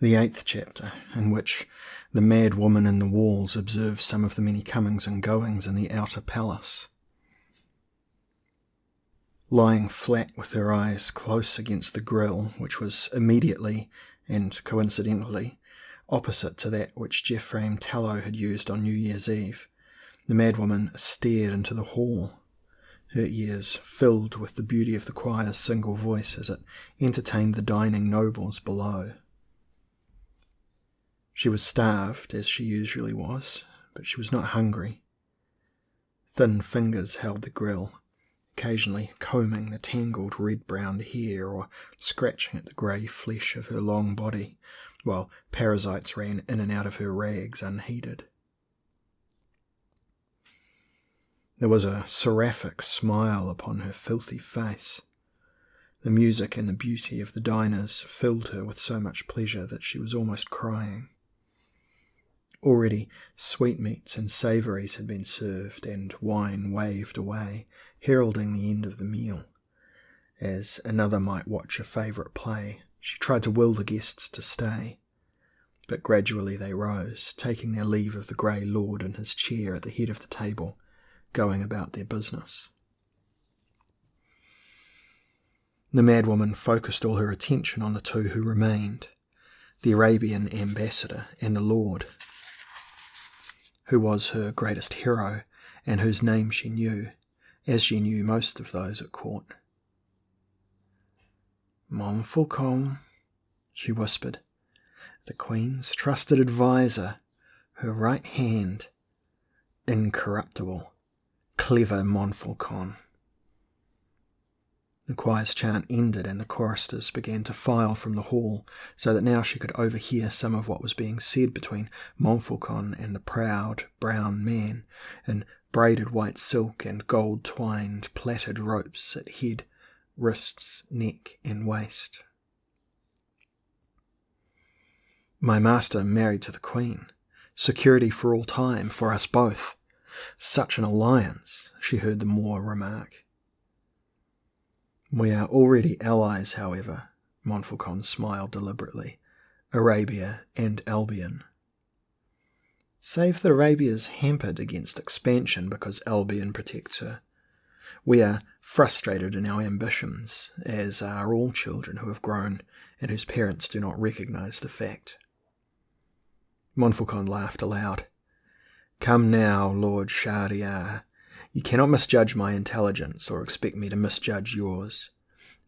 The 8th chapter, in which the mad woman in the walls observes some of the many comings and goings in the outer palace. Lying flat with her eyes close against the grille, which was immediately and coincidentally opposite to that which Jephraim Tallow had used on New Year's Eve, the madwoman stared into the hall, her ears filled with the beauty of the choir's single voice as it entertained the dining nobles below. She was starved, as she usually was, but she was not hungry. Thin fingers held the grill, occasionally combing the tangled red-brown hair or scratching at the grey flesh of her long body, while parasites ran in and out of her rags unheeded. There was a seraphic smile upon her filthy face. The music and the beauty of the diners filled her with so much pleasure that she was almost crying. Already sweetmeats and savouries had been served, and wine waved away, heralding the end of the meal. As another might watch a favourite play, she tried to will the guests to stay, but gradually they rose, taking their leave of the grey lord in his chair at the head of the table, going about their business. The madwoman focused all her attention on the two who remained, the Arabian ambassador and the lord, who was her greatest hero, and whose name she knew, as she knew most of those at court. "Montfaucon," she whispered, "the Queen's trusted adviser, her right hand, incorruptible, clever Montfaucon." The choir's chant ended and the choristers began to file from the hall, so that now she could overhear some of what was being said between Montfaucon and the proud brown man in braided white silk and gold-twined plaited ropes at head, wrists, neck and waist. "My master married to the Queen. Security for all time, for us both. Such an alliance," she heard the Moor remark. "We are already allies, however," Montfaucon smiled deliberately, "Arabia and Albion. Save that Arabia's hampered against expansion because Albion protects her. We are frustrated in our ambitions, as are all children who have grown and whose parents do not recognize the fact." Montfaucon laughed aloud. "Come now, Lord Shahryar. You cannot misjudge my intelligence or expect me to misjudge yours.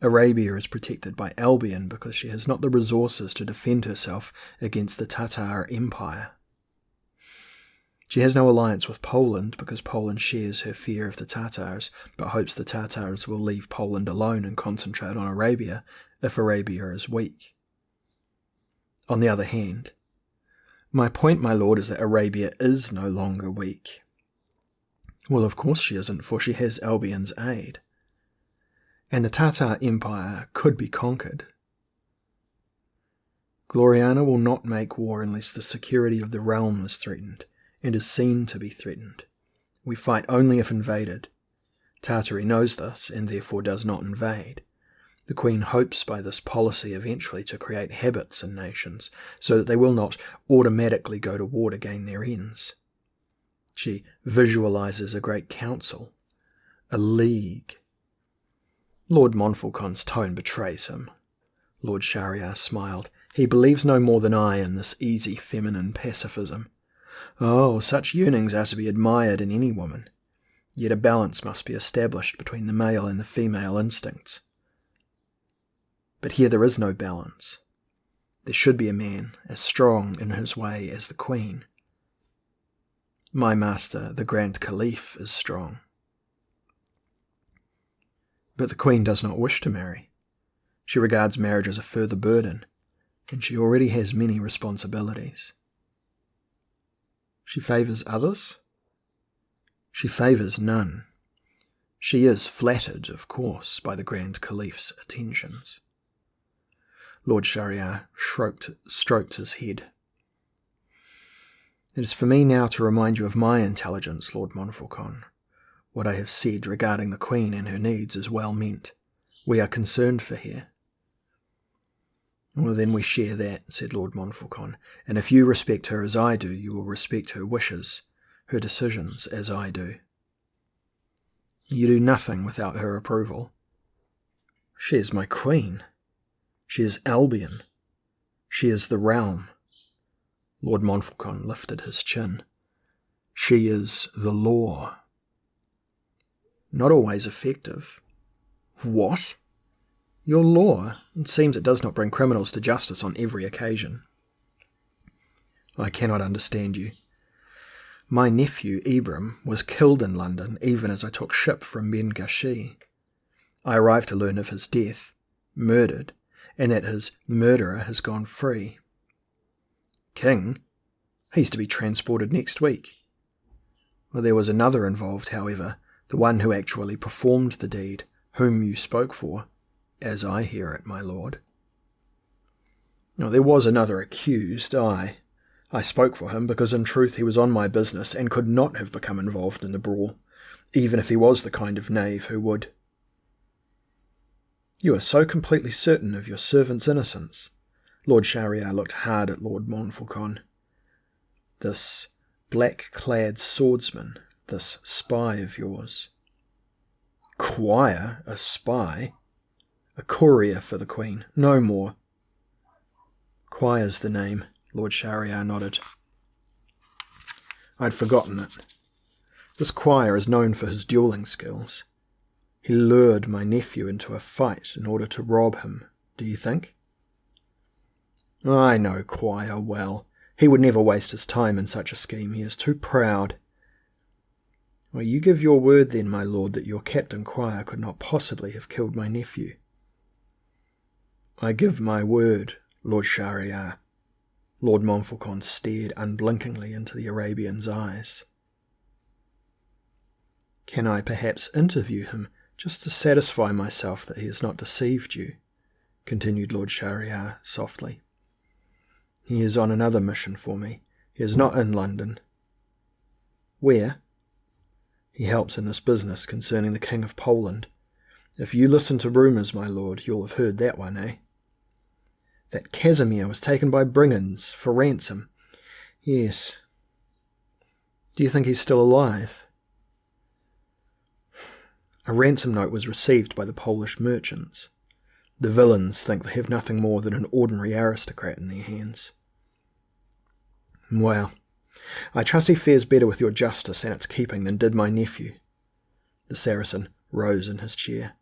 Arabia is protected by Albion because she has not the resources to defend herself against the Tatar Empire. She has no alliance with Poland because Poland shares her fear of the Tatars, but hopes the Tatars will leave Poland alone and concentrate on Arabia if Arabia is weak. On the other hand, my point, my lord, is that Arabia is no longer weak." "Well, of course she isn't, for she has Albion's aid. And the Tatar Empire could be conquered. Gloriana will not make war unless the security of the realm is threatened, and is seen to be threatened. We fight only if invaded. Tartary knows this, and therefore does not invade. The Queen hopes by this policy eventually to create habits in nations, so that they will not automatically go to war to gain their ends. She visualizes a great council, a league." Lord Montfaucon's tone betrays him. Lord Shahryar smiled. "He believes no more than I in this easy feminine pacifism. Oh, such yearnings are to be admired in any woman. Yet a balance must be established between the male and the female instincts. But here there is no balance. There should be a man as strong in his way as the Queen. My master, the Grand Caliph, is strong. But the Queen does not wish to marry. She regards marriage as a further burden, and she already has many responsibilities." "She favours others?" "She favours none. She is flattered, of course, by the Grand Caliph's attentions." Lord Shahryar stroked his head. "It is for me now to remind you of my intelligence, Lord Montfaucon. What I have said regarding the Queen and her needs is well meant. We are concerned for her. "Well, then we share that," said Lord Montfaucon, "and if you respect her as I do, you will respect her wishes, her decisions, as I do." "You do nothing without her approval." "She is my queen. She is Albion. She is the realm." Lord Montfaucon lifted his chin. "She is the law." "Not always effective." "What?" "Your law. It seems it does not bring criminals to justice on every occasion." "I cannot understand you." "My nephew, Ibram, was killed in London even as I took ship from Ben Gashi. I arrived to learn of his death, murdered, and that his murderer has gone free." "King? He's to be transported next week." "Well, there was another involved, however, the one who actually performed the deed, whom you spoke for, as I hear it, my lord." "There was another accused, I spoke for him because in truth he was on my business and could not have become involved in the brawl, even if he was the kind of knave who would." "You are so completely certain of your servant's innocence?" Lord Shahryar looked hard at Lord Montfaucon. "This black-clad swordsman, this spy of yours." "Quire, a spy?" "A courier for the Queen, no more." "Quire's the name," Lord Shahryar nodded. "I'd forgotten it. This Quire is known for his duelling skills. He lured my nephew into a fight in order to rob him, do you think?" "I know Quire well. He would never waste his time in such a scheme. He is too proud." "Well, you give your word then, my lord, that your Captain Quire could not possibly have killed my nephew." "I give my word, Lord Shahryar." Lord Montfaucon stared unblinkingly into the Arabian's eyes. "Can I perhaps interview him, just to satisfy myself that he has not deceived you?" continued Lord Shahryar softly. "He is on another mission for me. He is not in London." "Where?" "He helps in this business concerning the King of Poland. If you listen to rumours, my lord, you'll have heard that one, eh?" "That Casimir was taken by brigands for ransom." "Yes." "Do you think he's still alive?" "A ransom note was received by the Polish merchants. The villains think they have nothing more than an ordinary aristocrat in their hands." "Well, I trust he fares better with your justice and its keeping than did my nephew." The Saracen rose in his chair.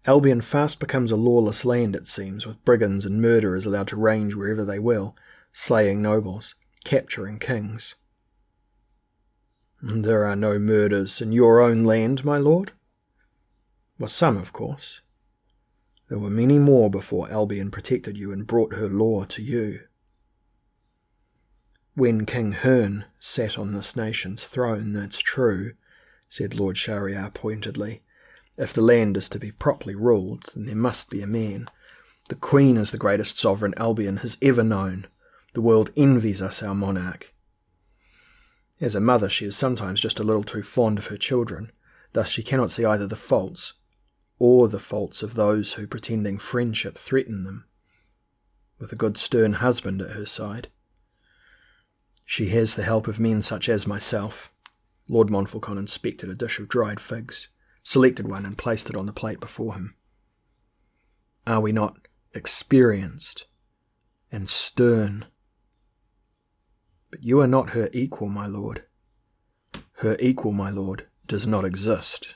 "Albion fast becomes a lawless land, it seems, with brigands and murderers allowed to range wherever they will, slaying nobles, capturing kings." "There are no murders in your own land, my lord?" "Well, some, of course. There were many more before Albion protected you and brought her law to you." "When King Herne sat on this nation's throne, that's true," said Lord Shahryar pointedly. "If the land is to be properly ruled, then there must be a man. The Queen is the greatest sovereign Albion has ever known. The world envies us our monarch. As a mother, she is sometimes just a little too fond of her children. Thus she cannot see either the faults or the faults of those who, pretending friendship, threaten them. With a good stern husband at her side, she has the help of men such as myself." Lord Montfaucon inspected a dish of dried figs, selected one and placed it on the plate before him. "Are we not experienced and stern?" "But you are not her equal, my lord." "Her equal, my lord, does not exist."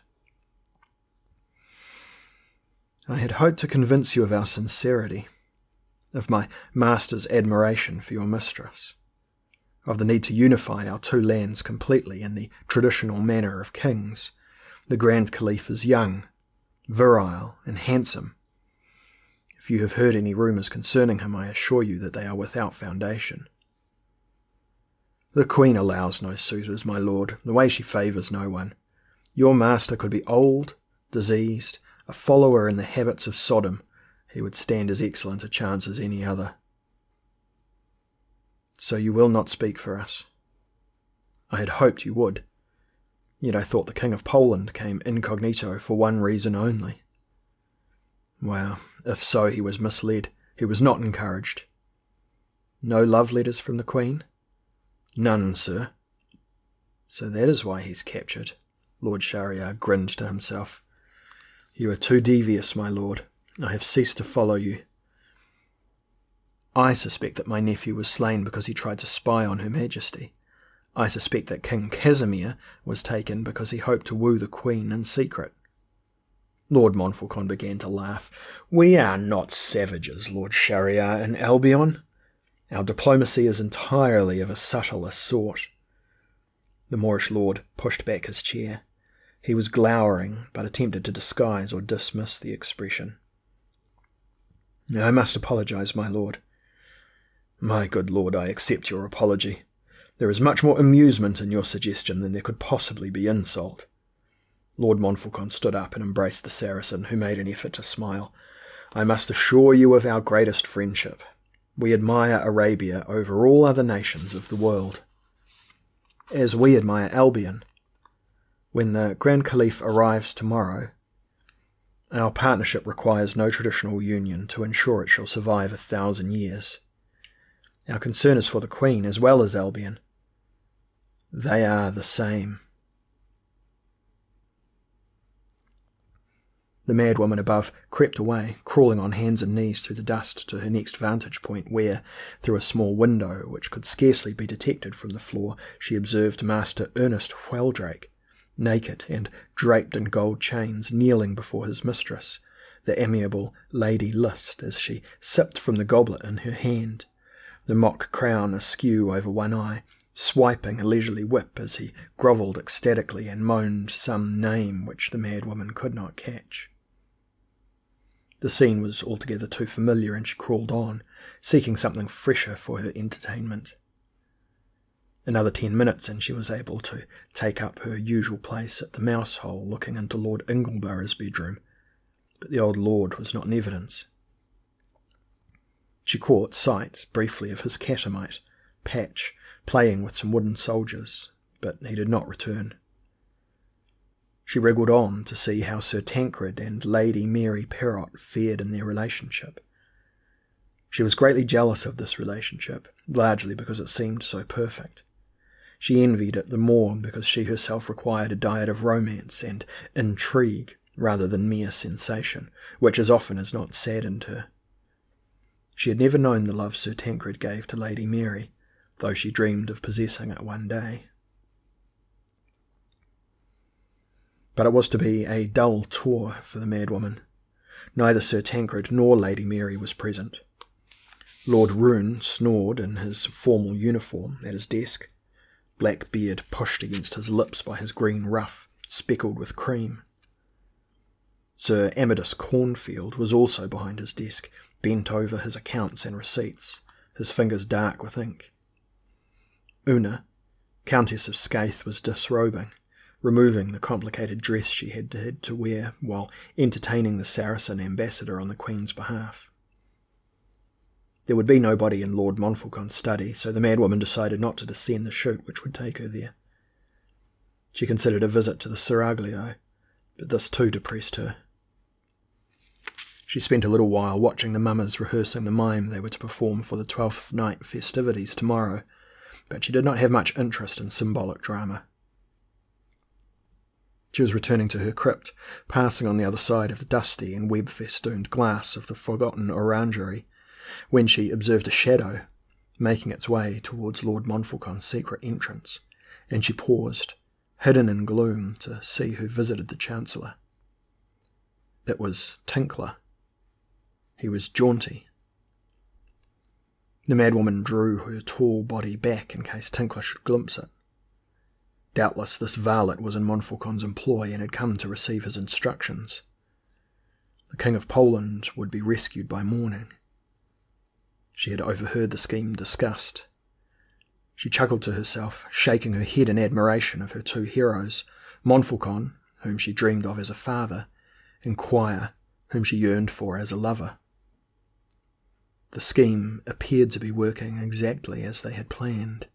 "I had hoped to convince you of our sincerity, of my master's admiration for your mistress, of the need to unify our two lands completely in the traditional manner of kings. The Grand Caliph is young, virile, and handsome. If you have heard any rumours concerning him, I assure you that they are without foundation." "The Queen allows no suitors, my lord, the way she favours no one. Your master could be old, diseased, a follower in the habits of Sodom. He would stand as excellent a chance as any other." "So you will not speak for us?" "I had hoped you would. Yet I thought the King of Poland came incognito for one reason only." "Well, if so, he was misled. He was not encouraged. No love letters from the Queen? None, sir. So that is why he's captured. Lord Shahryar grinned to himself. You are too devious, my lord. I have ceased to follow you. I suspect that my nephew was slain because he tried to spy on Her Majesty. I suspect that King Casimir was taken because he hoped to woo the Queen in secret. Lord Montfaucon began to laugh. We are not savages, Lord Shahryar in Albion. Our diplomacy is entirely of a subtler sort. The Moorish lord pushed back his chair. He was glowering, but attempted to disguise or dismiss the expression. I must apologize, my lord. My good lord, I accept your apology. There is much more amusement in your suggestion than there could possibly be insult. Lord Montfaucon stood up and embraced the Saracen, who made an effort to smile. I must assure you of our greatest friendship. We admire Arabia over all other nations of the world, as we admire Albion. When the Grand Caliph arrives tomorrow, our partnership requires no traditional union to ensure it shall survive 1,000 years. Our concern is for the Queen as well as Albion. They are the same. The madwoman above crept away, crawling on hands and knees through the dust to her next vantage point where, through a small window which could scarcely be detected from the floor, she observed Master Ernest Wheldrake, naked and draped in gold chains, kneeling before his mistress, the amiable Lady List, as she sipped from the goblet in her hand, the mock crown askew over one eye, swiping a leisurely whip as he grovelled ecstatically and moaned some name which the madwoman could not catch. The scene was altogether too familiar, and she crawled on, seeking something fresher for her entertainment. Another 10 minutes and she was able to take up her usual place at the mouse-hole looking into Lord Ingleborough's bedroom, but the old lord was not in evidence. She caught sight briefly of his catamite, Patch, playing with some wooden soldiers, but he did not return. She wriggled on to see how Sir Tancred and Lady Mary Perrott fared in their relationship. She was greatly jealous of this relationship, largely because it seemed so perfect. She envied it the more because she herself required a diet of romance and intrigue rather than mere sensation, which as often as not saddened her. She had never known the love Sir Tancred gave to Lady Mary, though she dreamed of possessing it one day. But it was to be a dull tour for the madwoman. Neither Sir Tancred nor Lady Mary was present. Lord Roon snored in his formal uniform at his desk, black beard pushed against his lips by his green ruff, speckled with cream. Sir Amadis Cornfield was also behind his desk, bent over his accounts and receipts, his fingers dark with ink. Una, Countess of Skaith, was disrobing, removing the complicated dress she had to wear while entertaining the Saracen ambassador on the Queen's behalf. There would be nobody in Lord Montfaucon's study, so the madwoman decided not to descend the chute which would take her there. She considered a visit to the seraglio, but this too depressed her. She spent a little while watching the mummers rehearsing the mime they were to perform for the 12th night festivities tomorrow, but she did not have much interest in symbolic drama. She was returning to her crypt, passing on the other side of the dusty and web-festooned glass of the forgotten orangery, when she observed a shadow making its way towards Lord Montfaucon's secret entrance, and she paused, hidden in gloom, to see who visited the Chancellor. It was Tinkler. He was jaunty. The madwoman drew her tall body back in case Tinkler should glimpse it. Doubtless this varlet was in Montfaucon's employ and had come to receive his instructions. The King of Poland would be rescued by morning. She had overheard the scheme discussed. She chuckled to herself, shaking her head in admiration of her two heroes, Montfaucon, whom she dreamed of as a father, and Quire, whom she yearned for as a lover. The scheme appeared to be working exactly as they had planned.